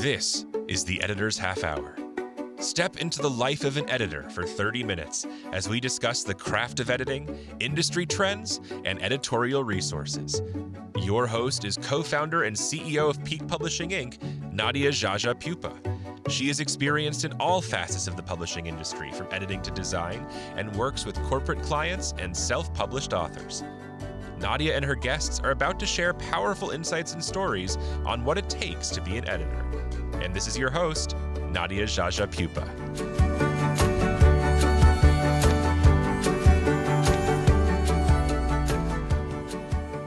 This is the Editor's Half Hour. Step into the life of an editor for 30 minutes as we discuss the craft of editing, industry trends, and editorial resources. Your host is co-founder and CEO of Peak Publishing Inc., Nadia Jaja Pupa. She is experienced in all facets of the publishing industry, from editing to design, and works with corporate clients and self-published authors. Nadia and her guests are about to share powerful insights and stories on what it takes to be an editor. And this is your host, Nadia Jaja Pupa.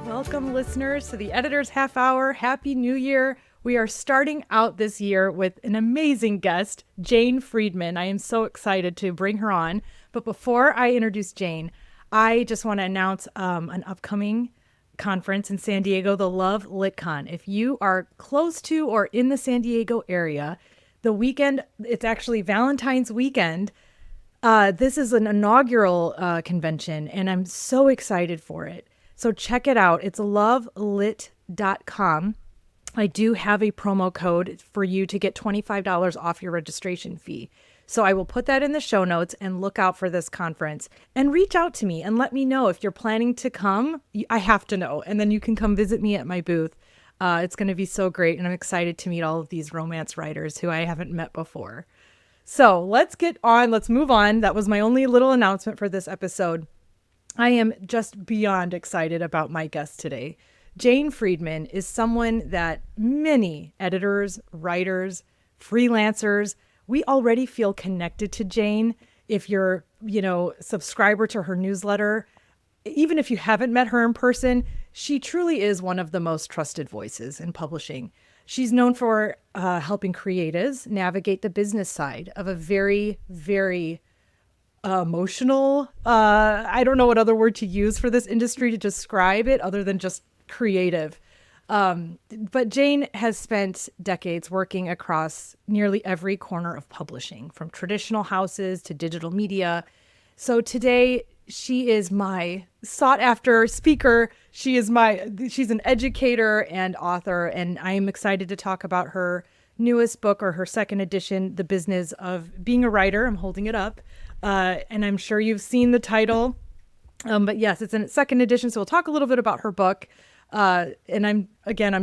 Welcome, listeners, to the Editor's Half Hour. Happy New Year. We are starting out this year with an amazing guest, Jane Friedman. I am so excited to bring her on. But before I introduce Jane, I just want to announce an upcoming conference in San Diego, the Love LitCon. If you are close to or in the San Diego area, the weekend, it's actually Valentine's weekend. This is an inaugural convention, and I'm so excited for it. So check it out. It's lovelit.com. I do have a promo code for you to get $25 off your registration fee. So I will put that in the show notes, and look out for this conference and reach out to me and let me know if you're planning to come. I have to know. And then you can come visit me at my booth. It's going to be so great. And I'm excited to meet all of these romance writers who I haven't met before. So let's get on. Let's move on. That was my only little announcement for this episode. I am just beyond excited about my guest today. Jane Friedman is someone that many editors, writers, freelancers, we already feel connected to Jane. If you're, subscriber to her newsletter, even if you haven't met her in person, she truly is one of the most trusted voices in publishing. She's known for helping creatives navigate the business side of a very, very emotional, I don't know what other word to use for this industry to describe it other than just creative. But Jane has spent decades working across nearly every corner of publishing, from traditional houses to digital media. So today she is my sought after speaker. She's an educator and author, and I am excited to talk about her newest book, or her second edition, The Business of Being a Writer. I'm holding it up. And I'm sure you've seen the title. But yes, it's in its second edition. So we'll talk a little bit about her book. And I'm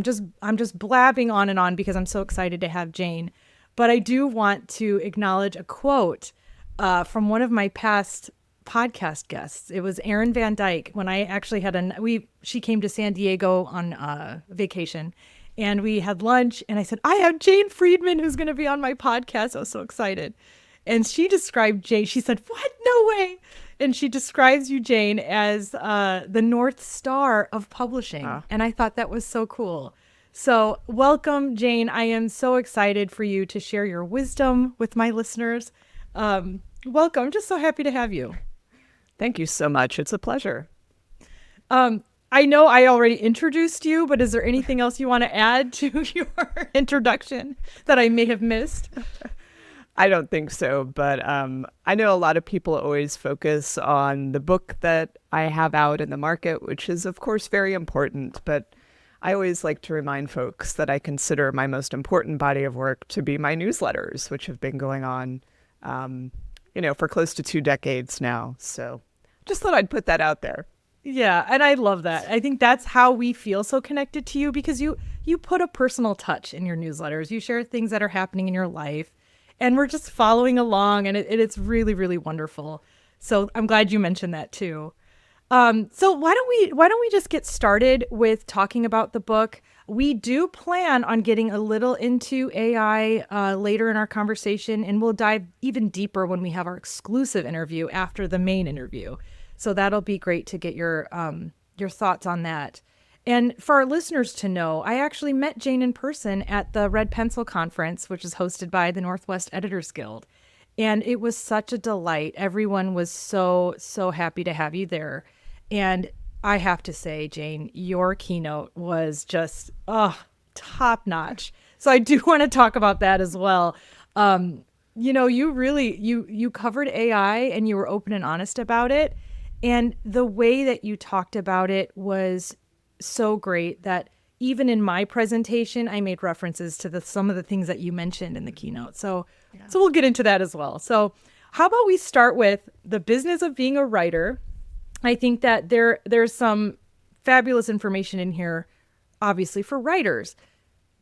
just blabbing on and on because I'm so excited to have Jane. But I do want to acknowledge a quote from one of my past podcast guests. It was Erin Van Dyke, when I actually had she came to San Diego on vacation, and we had lunch, and I said, I have Jane Friedman who's going to be on my podcast. I was so excited. And she described Jane. She said, what? No way. And she describes you, Jane, as the North Star of publishing. And I thought that was so cool. So welcome, Jane. I am so excited for you to share your wisdom with my listeners. Welcome. I'm just so happy to have you. Thank you so much. It's a pleasure. I know I already introduced you, but is there anything else you want to add to your introduction that I may have missed? I don't think so, but I know a lot of people always focus on the book that I have out in the market, which is, of course, very important. But I always like to remind folks that I consider my most important body of work to be my newsletters, which have been going on, for close to 2 decades now. So just thought I'd put that out there. Yeah, and I love that. I think that's how we feel so connected to you, because you put a personal touch in your newsletters. You share things that are happening in your life. And we're just following along, and it's really, really wonderful. So I'm glad you mentioned that too. So why don't we just get started with talking about the book? We do plan on getting a little into AI later in our conversation, and we'll dive even deeper when we have our exclusive interview after the main interview. So that'll be great to get your thoughts on that. And for our listeners to know, I actually met Jane in person at the Red Pencil Conference, which is hosted by the Northwest Editors Guild. And it was such a delight. Everyone was so, so happy to have you there. And I have to say, Jane, your keynote was just, top notch. So I do want to talk about that as well. You really, you covered AI, and you were open and honest about it. And the way that you talked about it was so great that even in my presentation, I made references to some of the things that you mentioned in the keynote. So we'll get into that as well. So how about we start with the business of being a writer? I think that there's some fabulous information in here, obviously, for writers.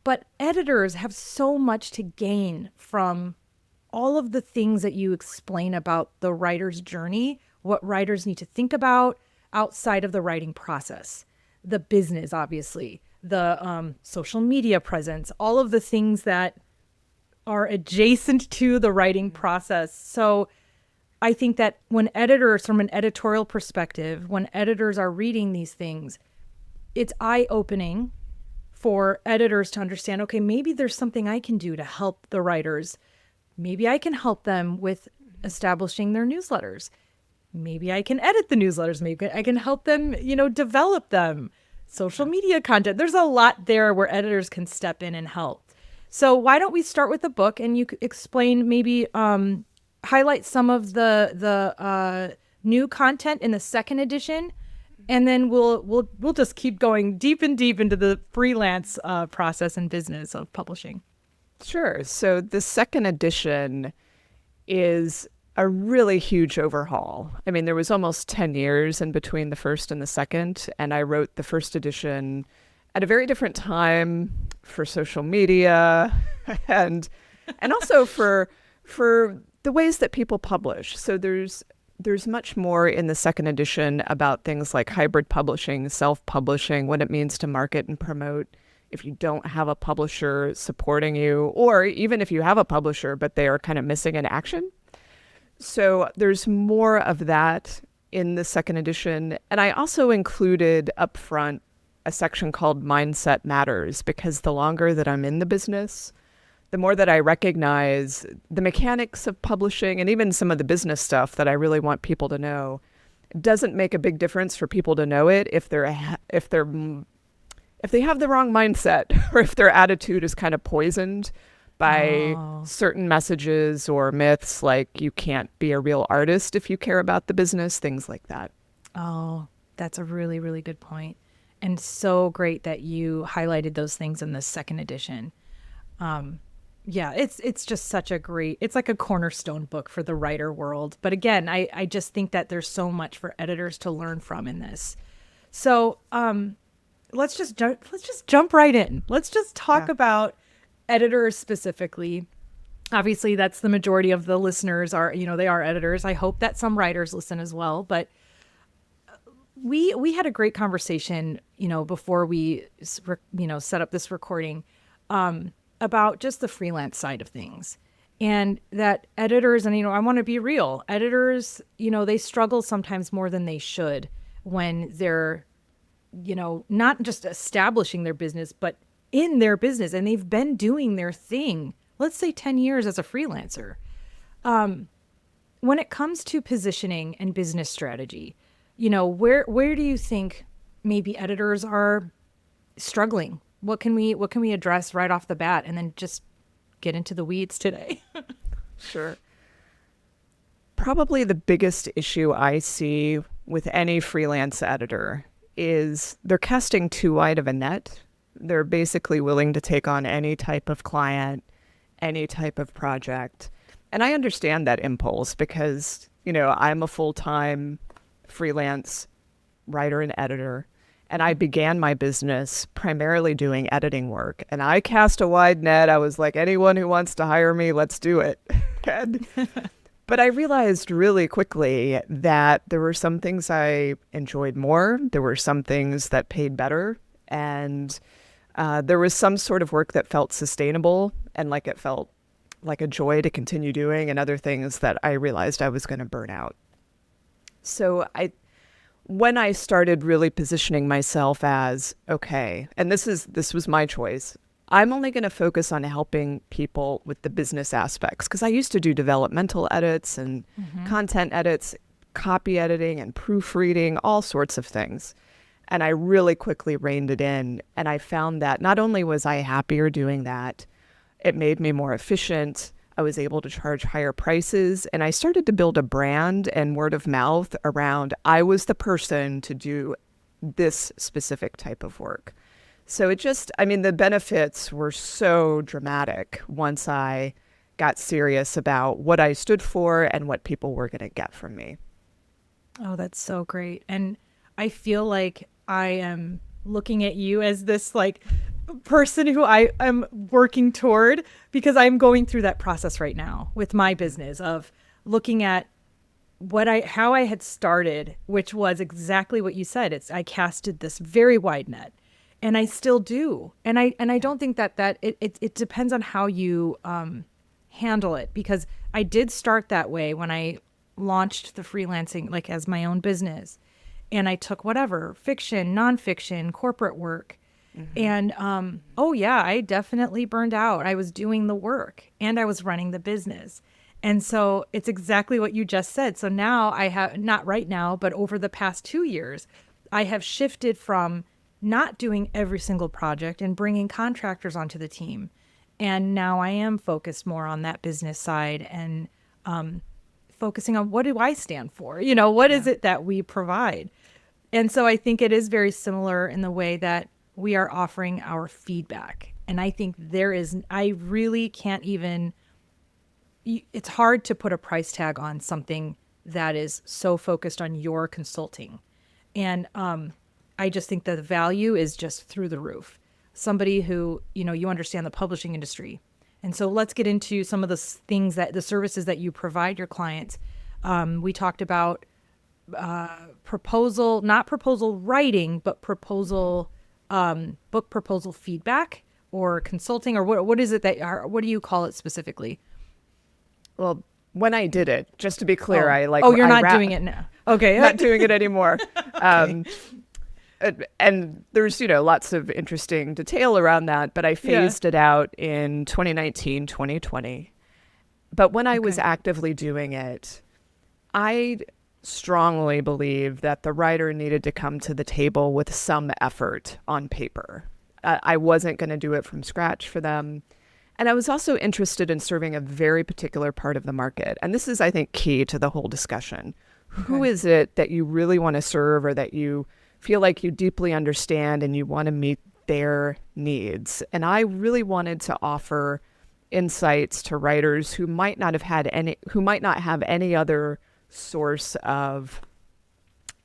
But editors have so much to gain from all of the things that you explain about the writer's journey, what writers need to think about outside of the writing process, the business, obviously, the social media presence, all of the things that are adjacent to the writing process. So I think that when editors, from an editorial perspective, when editors are reading these things, it's eye-opening for editors to understand, okay, maybe there's something I can do to help the writers. Maybe I can help them with establishing their newsletters. Maybe I can edit the newsletters. Maybe I can help them, develop them. Social media content. There's a lot there where editors can step in and help. So why don't we start with the book, and you explain, maybe highlight some of the new content in the second edition, and then we'll just keep going deep and deep into the freelance process and business of publishing. Sure. So the second edition is a really huge overhaul. I mean, there was almost 10 years in between the first and the second, and I wrote the first edition at a very different time for social media and also for the ways that people publish. So there's much more in the second edition about things like hybrid publishing, self-publishing, what it means to market and promote if you don't have a publisher supporting you, or even if you have a publisher, but they are kind of missing in action. So there's more of that in the second edition. And I also included up front a section called Mindset Matters, because the longer that I'm in the business, the more that I recognize the mechanics of publishing and even some of the business stuff that I really want people to know. It doesn't make a big difference for people to know it if they have the wrong mindset, or if their attitude is kind of poisoned by certain messages or myths, like you can't be a real artist if you care about the business, things like that. Oh, that's a really, really good point. And so great that you highlighted those things in the second edition. Yeah, it's just such a great, it's like a cornerstone book for the writer world. But again, I just think that there's so much for editors to learn from in this. So let's just jump right in. Let's just talk about editors specifically. Obviously, that's the majority of the listeners are, they are editors. I hope that some writers listen as well. But we had a great conversation, before we, set up this recording, about just the freelance side of things, and that editors, and, I want to be real, editors, they struggle sometimes more than they should when they're, not just establishing their business, but in their business, and they've been doing their thing, let's say 10 years as a freelancer. When it comes to positioning and business strategy, where do you think maybe editors are struggling? What can we address right off the bat, and then just get into the weeds today? Sure. Probably the biggest issue I see with any freelance editor is they're casting too wide of a net. They're basically willing to take on any type of client, any type of project. And I understand that impulse because, I'm a full-time freelance writer and editor. And I began my business primarily doing editing work. And I cast a wide net. I was like, anyone who wants to hire me, let's do it. But I realized really quickly that there were some things I enjoyed more. There were some things that paid better. And there was some sort of work that felt sustainable and like it felt like a joy to continue doing, and other things that I realized I was going to burn out. So when I started really positioning myself as, okay, and this was my choice, I'm only going to focus on helping people with the business aspects, because I used to do developmental edits and content edits, copy editing and proofreading, all sorts of things. And I really quickly reined it in. And I found that not only was I happier doing that, it made me more efficient. I was able to charge higher prices, and I started to build a brand and word of mouth around I was the person to do this specific type of work. So the benefits were so dramatic once I got serious about what I stood for and what people were going to get from me. Oh, that's so great. And I feel like I am looking at you as this like person who I am working toward, because I'm going through that process right now with my business of looking at how I had started, which was exactly what you said. I casted this very wide net, and I still do. And I don't think that it depends on how you handle it, because I did start that way when I launched the freelancing, like as my own business. And I took whatever, fiction, nonfiction, corporate work. And oh yeah, I definitely burned out. I was doing the work and I was running the business. And so it's exactly what you just said. So now I have, not right now, but over the past 2 years, I have shifted from not doing every single project and bringing contractors onto the team. And now I am focused more on that business side and focusing on what do I stand for? What is it that we provide? And so I think it is very similar in the way that we are offering our feedback. And I think I really can't even, it's hard to put a price tag on something that is so focused on your consulting. And I just think that the value is just through the roof. Somebody who, you understand the publishing industry. And so let's get into some of the things the services that you provide your clients. We talked about not proposal writing, but book proposal feedback or consulting, or what is it what do you call it specifically? Well, when I did it, just to be clear, you're not doing it now. Okay. Not doing it anymore. Okay. And there's, lots of interesting detail around that, but I phased it out in 2019, 2020. But when I was actively doing it, I strongly believe that the writer needed to come to the table with some effort on paper. I wasn't going to do it from scratch for them. And I was also interested in serving a very particular part of the market. And this is, I think, key to the whole discussion. Okay. Who is it that you really want to serve, or that you feel like you deeply understand and you want to meet their needs? And I really wanted to offer insights to writers who might not have any other source of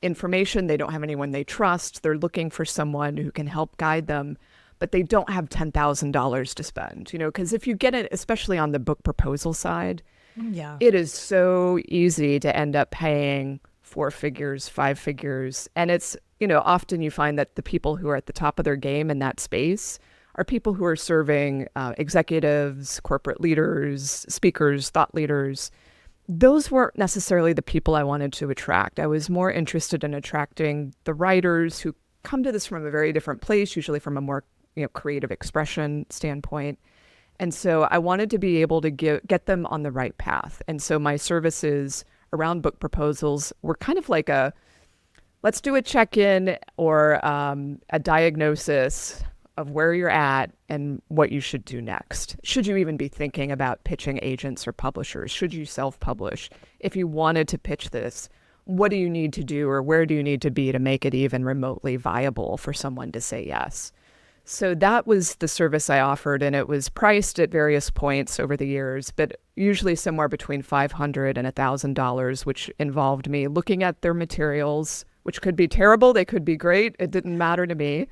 information. They don't have anyone they trust. They're looking for someone who can help guide them, but they don't have $10,000 to spend, because if you get it, especially on the book proposal side, it is so easy to end up paying 4 figures, 5 figures. And it's, often you find that the people who are at the top of their game in that space are people who are serving executives, corporate leaders, speakers, thought leaders. Those weren't necessarily the people I wanted to attract. I was more interested in attracting the writers who come to this from a very different place, usually from a more creative expression standpoint. And so I wanted to be able to get them on the right path. And so my services around book proposals were kind of like let's do a check-in or a diagnosis of where you're at and what you should do next. Should you even be thinking about pitching agents or publishers? Should you self-publish? If you wanted to pitch this, what do you need to do, or where do you need to be to make it even remotely viable for someone to say yes? So that was the service I offered, and it was priced at various points over the years, but usually somewhere between $500 and $1,000, which involved me looking at their materials, which could be terrible, they could be great, it didn't matter to me,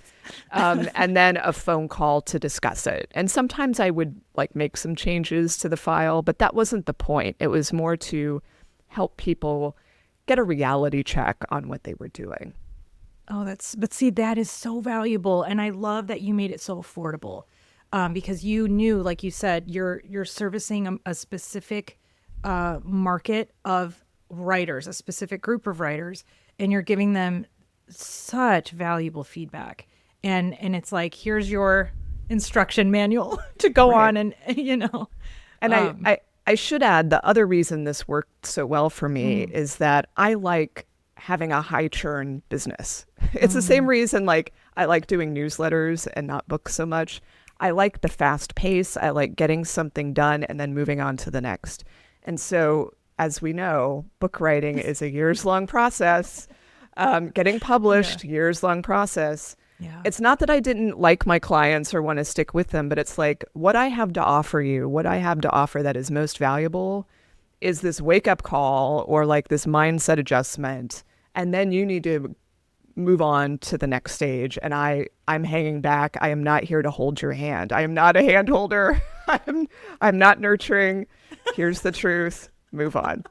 and then a phone call to discuss it. And sometimes I would make some changes to the file, but that wasn't the point. It was more to help people get a reality check on what they were doing. Oh, but see, that is so valuable. And I love that you made it so affordable, because you knew, like you said, you're servicing a specific market of writers, a specific group of writers, and you're giving them such valuable feedback. And it's like, here's your instruction manual to go on and. And I should add, the other reason this worked so well for me is that I like having a high churn business. It's the same reason I like doing newsletters and not books so much. I like the fast pace. I like getting something done and then moving on to the next. And so, as we know, book writing is a years-long process. Getting published, years-long process. Yeah. It's not that I didn't like my clients or want to stick with them, but it's like what I have to offer you, what I have to offer that is most valuable is this wake up call or like this mindset adjustment. And then you need to move on to the next stage. And I'm hanging back. I am not here to hold your hand. I am not a hand holder. I'm not nurturing. Here's the truth. Move on.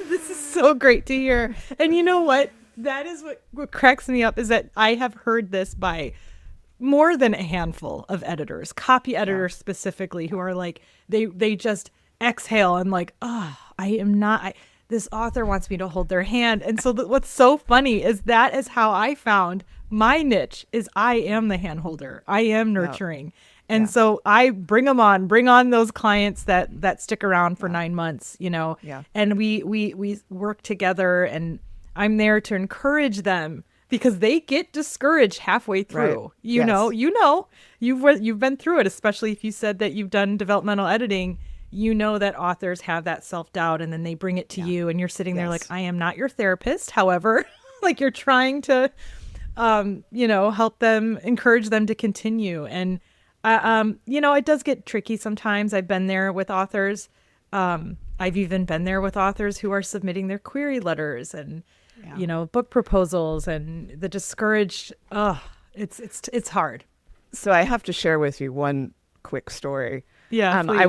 This is so great to hear. And you know what? That is what cracks me up is that I have heard this by more than a handful of editors, copy editors specifically, who are like, they just exhale and like, oh, I am not, this author wants me to hold their hand. And so what's so funny is that is how I found my niche is I am the hand holder. I am nurturing. And so I bring on those clients that stick around for 9 months, and we work together, and I'm there to encourage them because they get discouraged halfway through. Right. You've been through it, especially if you said that you've done developmental editing. You know that authors have that self-doubt, and then they bring it to you, and you're sitting there like, I am not your therapist. However, like you're trying to, help them, encourage them to continue. And, it does get tricky sometimes. I've been there with authors. I've even been there with authors who are submitting their query letters and, book proposals, and the discouraged. It's hard. So I have to share with you one quick story. Yeah, I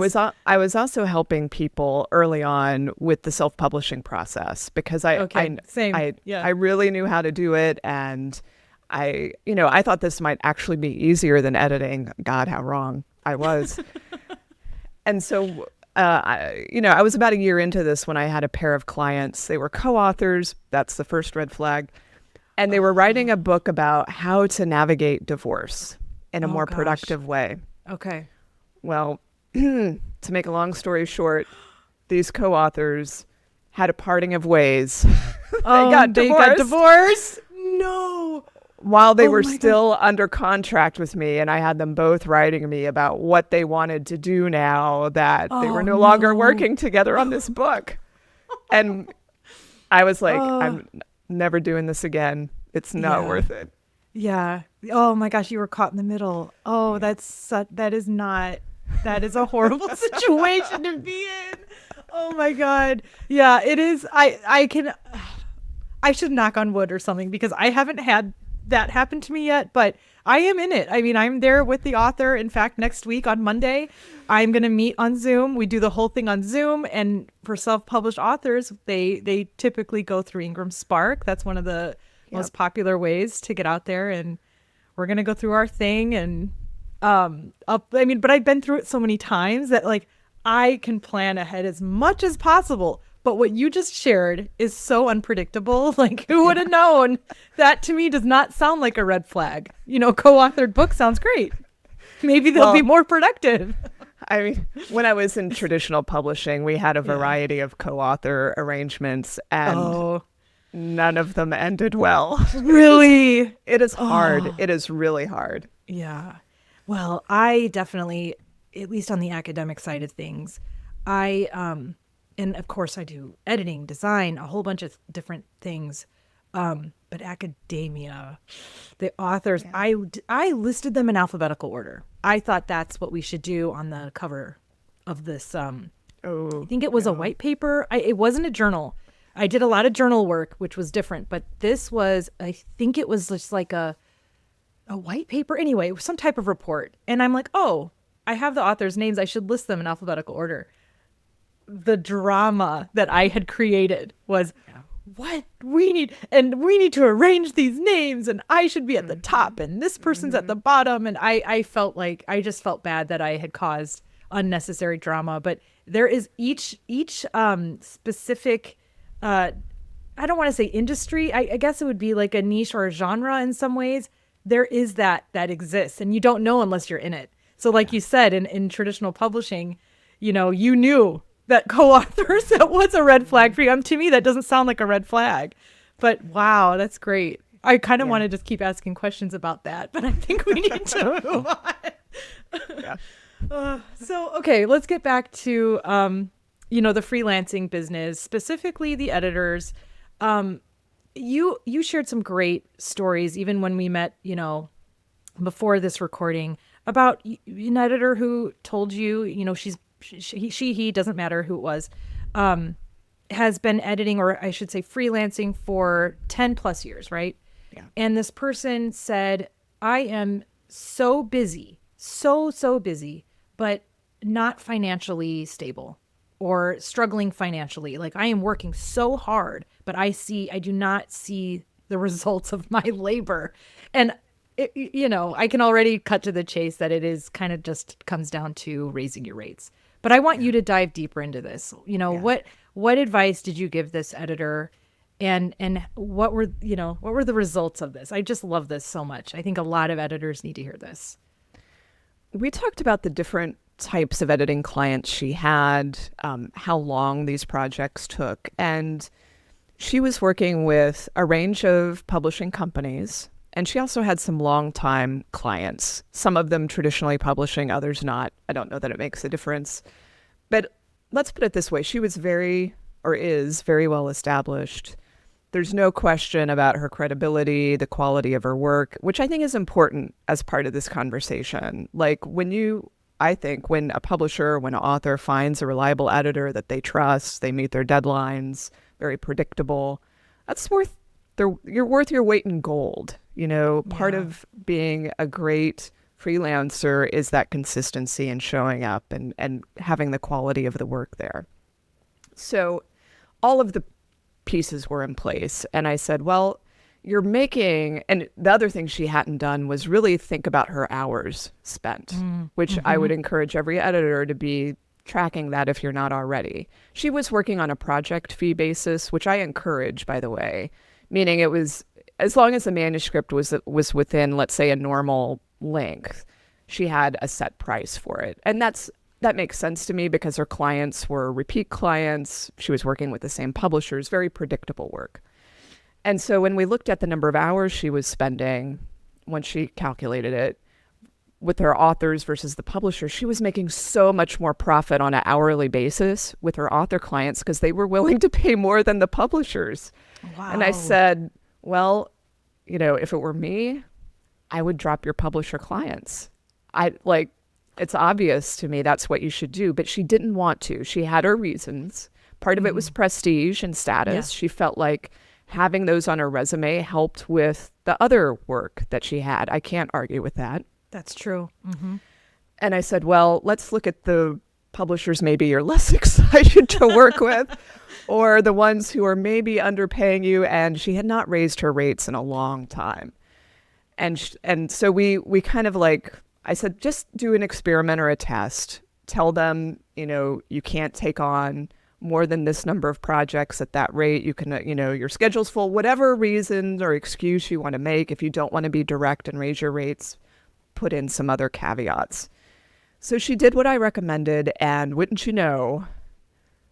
was also helping people early on with the self-publishing process because I really knew how to do it, and I thought this might actually be easier than editing. God, how wrong I was. And so I was about a year into this when I had a pair of clients. They were co-authors. That's the first red flag. And they were writing a book about how to navigate divorce in a more productive way. Okay. Well, to make a long story short, these co-authors had a parting of ways. They got divorced. No. While they were still under contract with me, and I had them both writing me about what they wanted to do now that they were no longer working together on this book. And I was like, I'm never doing this again. It's not worth it. Yeah. Oh my gosh, you were caught in the middle. Oh, that is a horrible situation to be in. Oh my God. Yeah, it is. I should knock on wood or something because I haven't had that happen to me yet, but I am in it. I mean, I'm there with the author. In fact, next week on Monday, I'm going to meet on Zoom. We do the whole thing on Zoom. And for self-published authors, they typically go through Ingram Spark. That's one of the most popular ways to get out there. And we're going to go through our thing. And but I've been through it so many times that like I can plan ahead as much as possible. But what you just shared is so unpredictable. Like, who would have known? That to me does not sound like a red flag. Co-authored book sounds great. Maybe they'll be more productive. I mean, when I was in traditional publishing, we had a variety of co-author arrangements, and none of them ended well. Really? It is hard. It is really hard. Yeah. Well, I definitely, at least on the academic side of things, and of course I do editing, design, a whole bunch of different things. But academia, the authors, I listed them in alphabetical order. I thought that's what we should do on the cover of this. I think it was a white paper. It wasn't a journal. I did a lot of journal work, which was different, but this was, I think it was just like a white paper. Anyway, it was some type of report. And I'm like, I have the authors' names. I should list them in alphabetical order. The drama that I had created was what we need to arrange these names, and I should be at the top and this person's at the bottom. And I just felt bad that I had caused unnecessary drama. But there is each specific, I don't want to say industry. I guess it would be like a niche or a genre in some ways. There is that exists, and you don't know unless you're in it. So like you said, in traditional publishing, you knew that co-authors, that was a red flag for you. To me, that doesn't sound like a red flag, but wow, that's great. I kind of want to just keep asking questions about that, but I think we need to move on. Okay, let's get back to, the freelancing business, specifically the editors. you shared some great stories, even when we met, before this recording, about an editor who told you, he doesn't matter who it was, has been editing, or I should say freelancing, for 10 plus years, right? Yeah. And this person said, I am so busy, so busy, but not financially stable or struggling financially. Like, I am working so hard, but I do not see the results of my labor. And, I can already cut to the chase that it is kind of just comes down to raising your rates. But I want you to dive deeper into this. What advice did you give this editor? And what were the results of this? I just love this so much. I think a lot of editors need to hear this. We talked about the different types of editing clients she had, how long these projects took. And she was working with a range of publishing companies. And she also had some long-time clients, some of them traditionally publishing, others not. I don't know that it makes a difference. But let's put it this way. She was is very well established. There's no question about her credibility, the quality of her work, which I think is important as part of this conversation. Like, when a publisher, when an author finds a reliable editor that they trust, they meet their deadlines, very predictable, you're worth your weight in gold. Part of being a great freelancer is that consistency and showing up and having the quality of the work there. So all of the pieces were in place. And I said, well, and the other thing she hadn't done was really think about her hours spent, which I would encourage every editor to be tracking that if you're not already. She was working on a project fee basis, which I encourage, by the way, meaning it was, as long as the manuscript was within, let's say, a normal length, she had a set price for it. And that makes sense to me because her clients were repeat clients. She was working with the same publishers, very predictable work. And so when we looked at the number of hours she was spending, when she calculated it, with her authors versus the publisher, she was making so much more profit on an hourly basis with her author clients because they were willing to pay more than the publishers. Wow. And I said, well, if it were me, I would drop your publisher clients. It's obvious to me that's what you should do, but she didn't want to. She had her reasons. Part of it was prestige and status. Yeah. She felt like having those on her resume helped with the other work that she had. I can't argue with that. That's true. Mm-hmm. And I said, well, let's look at the publishers maybe you're less excited to work with, or the ones who are maybe underpaying you. And she had not raised her rates in a long time. And so we kind of I said, just do an experiment or a test. Tell them, you can't take on more than this number of projects at that rate. You can, your schedule's full, whatever reason or excuse you want to make. If you don't want to be direct and raise your rates, put in some other caveats. So she did what I recommended, and wouldn't you know,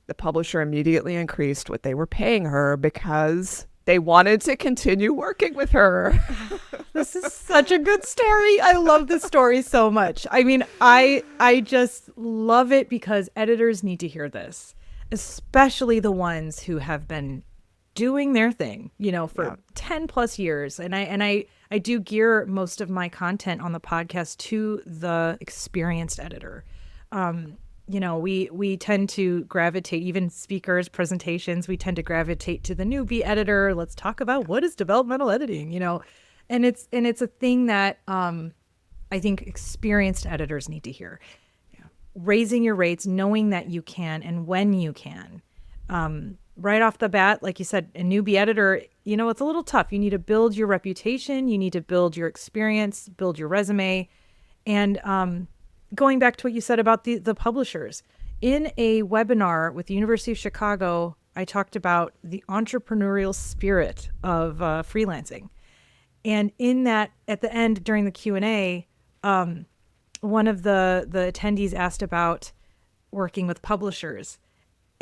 the publisher immediately increased what they were paying her because they wanted to continue working with her. This is such a good story. I love this story so much. I mean, I just love it because editors need to hear this, especially the ones who have been doing their thing, for 10 plus years. And I do gear most of my content on the podcast to the experienced editor. We tend to gravitate, even speakers, presentations, we tend to gravitate to the newbie editor. Let's talk about what is developmental editing, and it's a thing that I think experienced editors need to hear. Yeah. Raising your rates, knowing that you can and when you can. Right off the bat, like you said, a newbie editor, it's a little tough. You need to build your reputation. You need to build your experience, build your resume. And going back to what you said about the publishers, in a webinar with the University of Chicago, I talked about the entrepreneurial spirit of freelancing. And in that, at the end, during the Q&A, one of the attendees asked about working with publishers.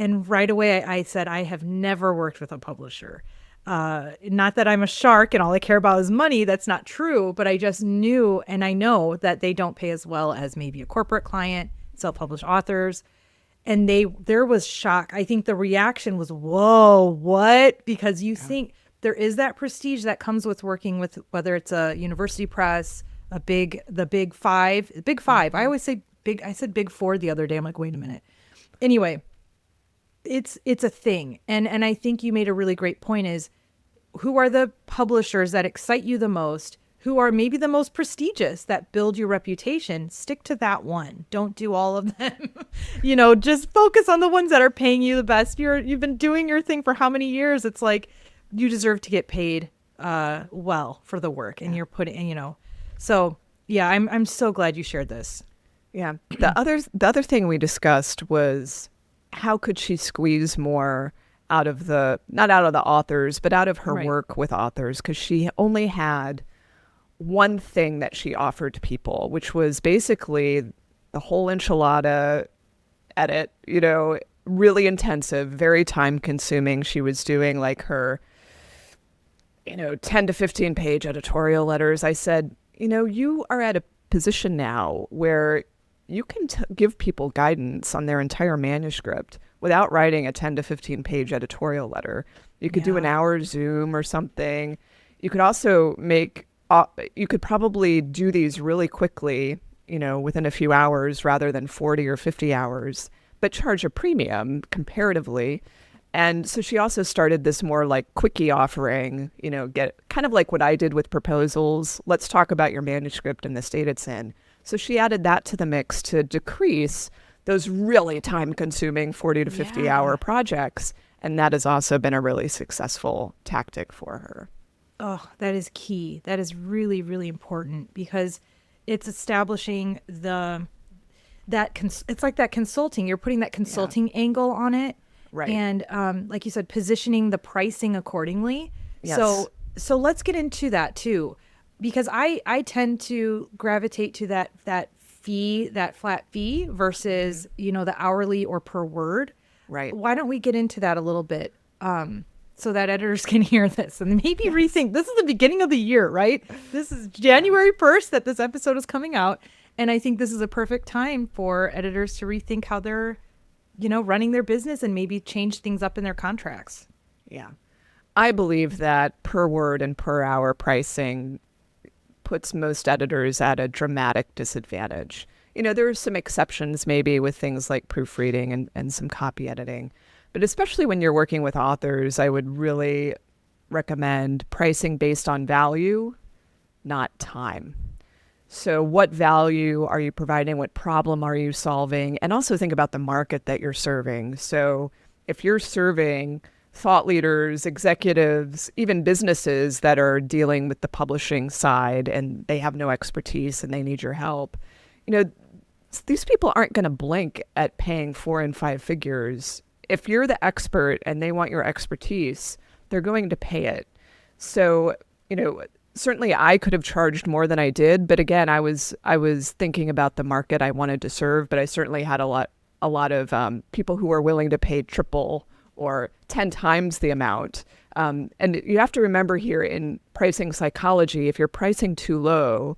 And right away, I said, I have never worked with a publisher. Not that I'm a shark and all I care about is money. That's not true. But I just knew, and I know that they don't pay as well as maybe a corporate client, self-published authors. And there was shock. I think the reaction was, whoa, what? Because you think there is that prestige that comes with working with, whether it's a university press, the big five. I always say big. I said big four the other day. I'm like, wait a minute. Anyway, it's a thing. And I think you made a really great point is, who are the publishers that excite you the most? Who are maybe the most prestigious that build your reputation? Stick to that one. Don't do all of them. Just focus on the ones that are paying you the best. You've been doing your thing for how many years? It's like you deserve to get paid well for the work, and you're putting, So yeah, I'm so glad you shared this. Yeah. The other thing we discussed was how could she squeeze more out of not out of the authors, but out of her work with authors, because she only had one thing that she offered to people, which was basically the whole enchilada edit, really intensive, very time consuming. She was doing like her, 10 to 15 page editorial letters. I said, you are at a position now where you can give people guidance on their entire manuscript without writing a 10 to 15 page editorial letter. You could do an hour Zoom or something. You could also you could probably do these really quickly, within a few hours rather than 40 or 50 hours, but charge a premium comparatively. And so she also started this more like quickie offering, get kind of like what I did with proposals. Let's talk about your manuscript and the state it's in. So she added that to the mix to decrease those really time-consuming 40 to 50-hour projects. And that has also been a really successful tactic for her. Oh, that is key. That is really, really important, because it's establishing it's like that consulting. You're putting that consulting angle on it. Right. And like you said, positioning the pricing accordingly. Yes. So let's get into that too, because I tend to gravitate to that fee, that flat fee versus, the hourly or per word. Right. Why don't we get into that a little bit so that editors can hear this and maybe rethink. This is the beginning of the year, right? This is January 1st that this episode is coming out. And I think this is a perfect time for editors to rethink how they're, running their business and maybe change things up in their contracts. Yeah. I believe that per word and per hour pricing puts most editors at a dramatic disadvantage. There are some exceptions maybe with things like proofreading and some copy editing. But especially when you're working with authors, I would really recommend pricing based on value, not time. So what value are you providing? What problem are you solving? And also think about the market that you're serving. So if you're serving thought leaders, executives, even businesses that are dealing with the publishing side and they have no expertise and they need your help, these people aren't going to blink at paying 4 and 5 figures. If you're the expert and they want your expertise, they're going to pay it. So, certainly I could have charged more than I did, but again, I was thinking about the market I wanted to serve, but I certainly had a lot of people who were willing to pay triple or 10 times the amount. And you have to remember here in pricing psychology, if you're pricing too low,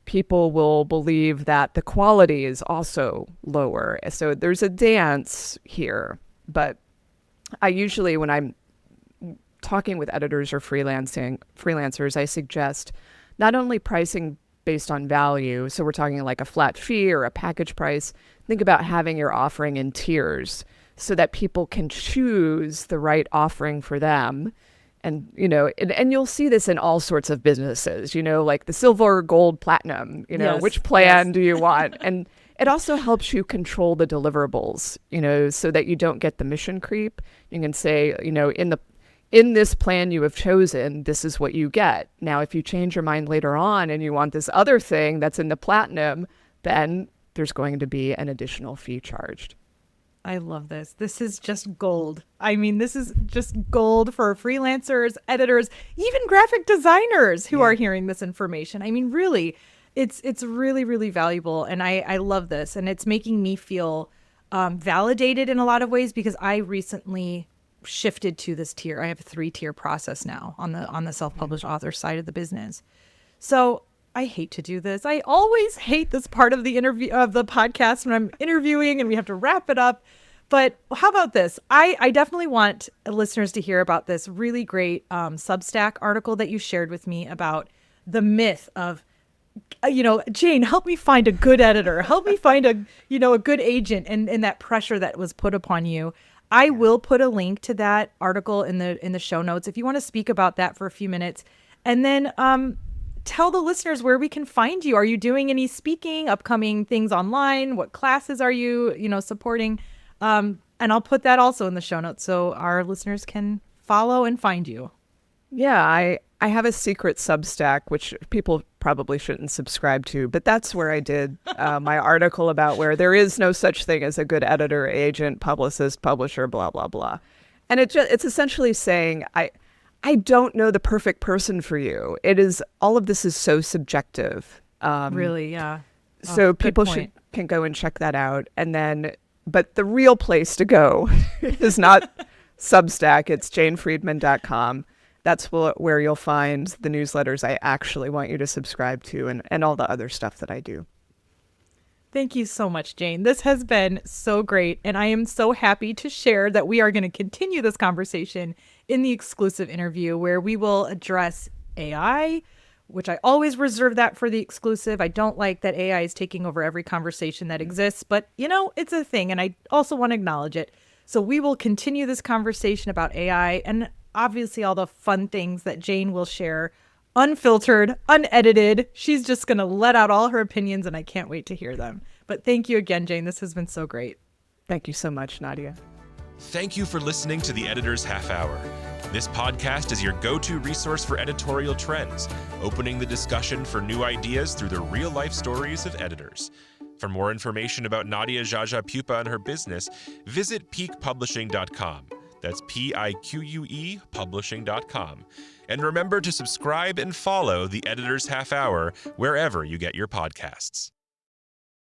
people will believe that the quality is also lower. So there's a dance here. But I usually, when I'm talking with editors or freelancers, I suggest not only pricing based on value, so we're talking like a flat fee or a package price, think about having your offering in tiers so that people can choose the right offering for them. And, and you'll see this in all sorts of businesses, like the silver, gold, platinum, Yes, which plan do you want? And it also helps you control the deliverables, so that you don't get the mission creep. You can say, in this plan you have chosen, this is what you get. Now, if you change your mind later on and you want this other thing that's in the platinum, then there's going to be an additional fee charged. I love this. This is just gold. I mean, this is just gold for freelancers, editors, even graphic designers who are hearing this information. I mean, really, it's really, really valuable. And I love this. And it's making me feel validated in a lot of ways, because I recently shifted to this tier. I have a 3-tier process now on the self-published author side of the business. So I hate to do this. I always hate this part of the interview of the podcast when I'm interviewing and we have to wrap it up. But how about this? I definitely want listeners to hear about this really great Substack article that you shared with me about the myth of, Jane, help me find a good editor. Help me find a good agent, and that pressure that was put upon you. I will put a link to that article in the show notes if you want to speak about that for a few minutes. And then tell the listeners where we can find you. Are you doing any speaking, upcoming things online? What classes are you, supporting? And I'll put that also in the show notes so our listeners can follow and find you. Yeah, I have a secret Substack, which people probably shouldn't subscribe to, but that's where I did my article about where there is no such thing as a good editor, agent, publicist, publisher, blah, blah, blah. And it's essentially saying, I don't know the perfect person for you. All of this is so subjective. Really, yeah. So people can go and check that out. But the real place to go is not Substack. It's janefriedman.com. That's where you'll find the newsletters I actually want you to subscribe to and all the other stuff that I do. Thank you so much, Jane. This has been so great. And I am so happy to share that we are going to continue this conversation in the exclusive interview where we will address AI, which I always reserve that for the exclusive. I don't like that AI is taking over every conversation that exists, but it's a thing. And I also want to acknowledge it. So we will continue this conversation about AI and obviously all the fun things that Jane will share, unfiltered, unedited. She's just going to let out all her opinions and I can't wait to hear them. But thank you again, Jane. This has been so great. Thank you so much, Nadia. Thank you for listening to the Editor's Half Hour. This podcast is your go-to resource for editorial trends, opening the discussion for new ideas through the real-life stories of editors. For more information about Nadia Jaja Pupa and her business, visit peakpublishing.com. That's PIQUE publishing.com. And remember to subscribe and follow the Editor's Half Hour wherever you get your podcasts.